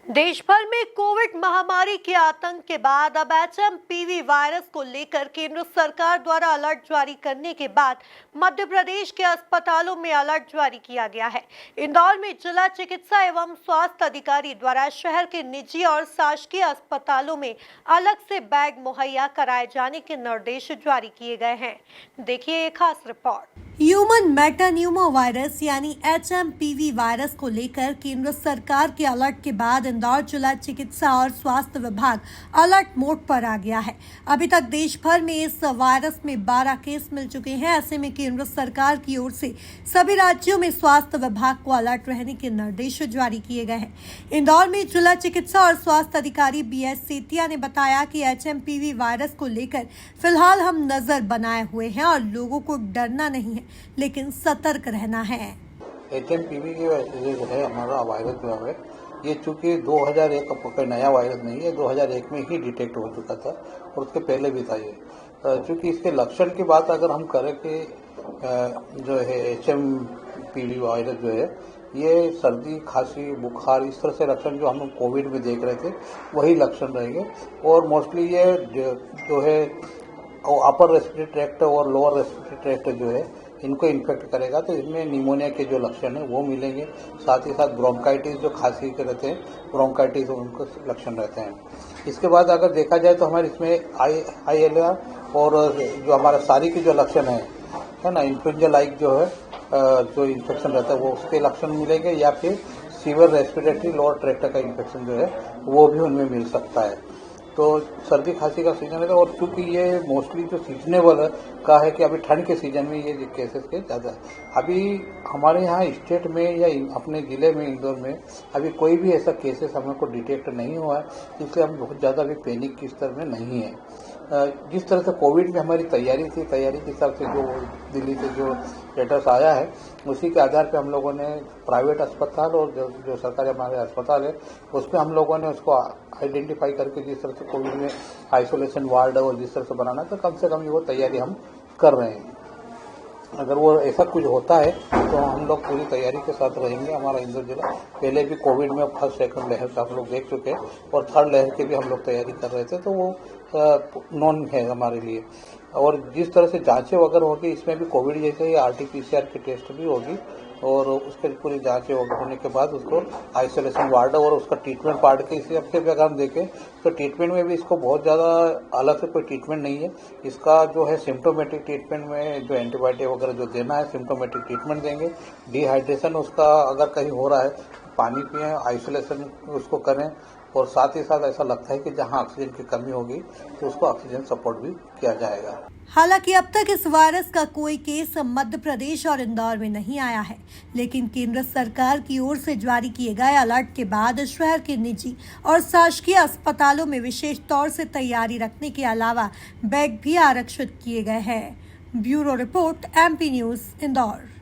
देश भर में कोविड महामारी के आतंक के बाद अब एचएमपीवी वायरस को लेकर केंद्र सरकार द्वारा अलर्ट जारी करने के बाद मध्य प्रदेश के अस्पतालों में अलर्ट जारी किया गया है। इंदौर में जिला चिकित्सा एवं स्वास्थ्य अधिकारी द्वारा शहर के निजी और शासकीय अस्पतालों में अलग से बैग मुहैया कराए जाने के निर्देश जारी किए गए हैं। देखिए एक खास रिपोर्ट। ह्यूमन मेटान्यूमो वायरस यानी एचएमपीवी वायरस को लेकर केंद्र सरकार के अलर्ट के बाद इंदौर जिला चिकित्सा और स्वास्थ्य विभाग अलर्ट मोड पर आ गया है। अभी तक देश भर में इस वायरस में 12 केस मिल चुके हैं। ऐसे में केंद्र सरकार की ओर से सभी राज्यों में स्वास्थ्य विभाग को अलर्ट रहने के निर्देश जारी किए गए हैं। इंदौर में जिला चिकित्सा और स्वास्थ्य अधिकारी BS सेतिया ने बताया कि एचएमपीवी वायरस को लेकर फिलहाल हम नजर बनाए हुए हैं और लोगों को डरना नहीं है, लेकिन सतर्क रहना है। एचएमपीवी की जो है हमारा वायरस जो है ये चूंकि 2001 का कोई नया वायरस नहीं है, 2001 में ही डिटेक्ट हो चुका था और उसके पहले भी था ये। चूंकि इसके लक्षण की बात अगर हम करें कि जो है एचएमपीवी वायरस जो है ये सर्दी, खांसी, बुखार इस तरह से लक्षण जो हम कोविड में देख रहे थे वही लक्षण रहेंगे और मोस्टली ये जो है अपर रेस्पिरेटरी ट्रैक्ट और लोअर रेस्पिरेटरी ट्रैक्ट जो है इनको इन्फेक्ट करेगा, तो इसमें निमोनिया के जो लक्षण है वो मिलेंगे। साथ ही साथ ब्रोंकाइटिस जो खांसी के रहते हैं, ब्रोंकाइटिस उनको लक्षण रहते हैं। इसके बाद अगर देखा जाए तो हमारे इसमें ILR और जो हमारा सारी के जो लक्षण है ना, इन्फ्लुएंजा लाइक जो है जो इन्फेक्शन रहता है वो उसके लक्षण मिलेंगे या फिर सीवियर रेस्पिरेटरी लोअर ट्रैक्ट का इन्फेक्शन जो है वो भी उनमें मिल सकता है। तो सर्दी खांसी का सीजन है और चूंकि ये मोस्टली जो सीजनेबल का है कि अभी ठंड के सीजन में ये केसेस के ज़्यादा अभी हमारे यहाँ स्टेट में या अपने ज़िले में इंदौर में अभी कोई भी ऐसा केसेस हमको डिटेक्ट नहीं हुआ है, इसलिए हम बहुत ज़्यादा अभी पैनिक की स्तर में नहीं है। जिस तरह से कोविड में हमारी तैयारी थी, तैयारी के हिसाब से जो दिल्ली से जो लेटर्स आया है उसी के आधार पे हम लोगों ने प्राइवेट अस्पताल और जो सरकारी हमारे अस्पताल है उस पर हम लोगों ने उसको आइडेंटिफाई करके जिस तरह से कोविड में आइसोलेशन वार्ड और जिस तरह से बनाना तो कम से कम वो तैयारी हम कर रहे हैं। अगर वो ऐसा कुछ होता है तो हम लोग पूरी तैयारी के साथ रहेंगे। हमारा इंदौर जिला पहले भी कोविड में फर्स्ट सेकंड लहर का हम लोग देख चुके हैं और थर्ड लहर की भी हम लोग तैयारी कर रहे थे, तो वो नॉन है हमारे लिए। और जिस तरह से जांचें वगैरह होगी इसमें भी कोविड जैसे ही RT-PCR की टेस्ट भी होगी और उसके पूरी जांचें होने के बाद उसको आइसोलेशन वार्ड और उसका ट्रीटमेंट पार्ट के हिसाब से भी अगर हम देखें तो ट्रीटमेंट में भी इसको बहुत ज़्यादा अलग से कोई ट्रीटमेंट नहीं है। इसका जो है सिम्टोमेटिक ट्रीटमेंट में जो एंटीबायोटिक वगैरह जो देना है सिम्टोमेटिक ट्रीटमेंट देंगे। डिहाइड्रेशन उसका अगर कहीं हो रहा है पानी पिए, आइसोलेशन उसको करें और साथ ही साथ ऐसा लगता है कि जहां ऑक्सीजन की कमी होगी तो उसको ऑक्सीजन सपोर्ट भी किया जाएगा। हालांकि अब तक इस वायरस का कोई केस मध्य प्रदेश और इंदौर में नहीं आया है, लेकिन केंद्र सरकार की ओर से जारी किए गए अलर्ट के बाद शहर के निजी और शासकीय अस्पतालों में विशेष तौर से तैयारी रखने के अलावा बेड भी आरक्षित किए गए हैं। Bureau report MP news Indore.